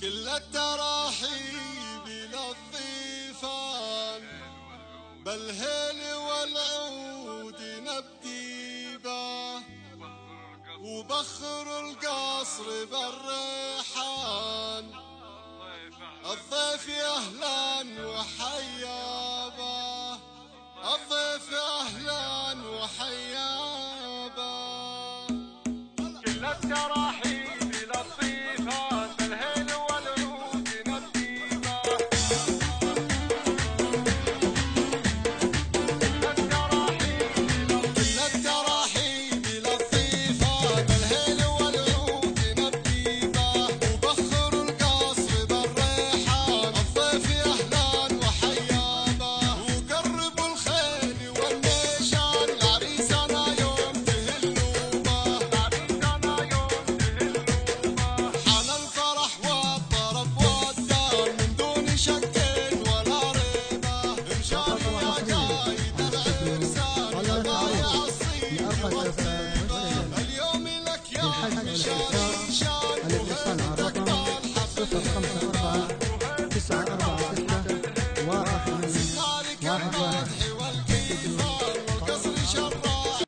كل التراحيب للضيفان بالهيل والعود نبدي به وبخر القصر بالريحان الضيف اهلا وحيا به الضيف اهلا وحيا به كل التراحيب للضيفان بالهيل والعود نبدي به كل التراحيب للضيفان بالهيل والعود نبدي به وبخر القصر بالريحان الضيف اهلا وحيا به وقرب الخيل والنيشان العريسنا يوم تهلوا به العريسنا يوم تهلوا به حان الفرح والطرب والدار من دون شك ولا ريبه مشان يا قايد العرسان يا بايع الصيف والطيبه اليوم لك يا مشان شان وهيبتك بالحقيقه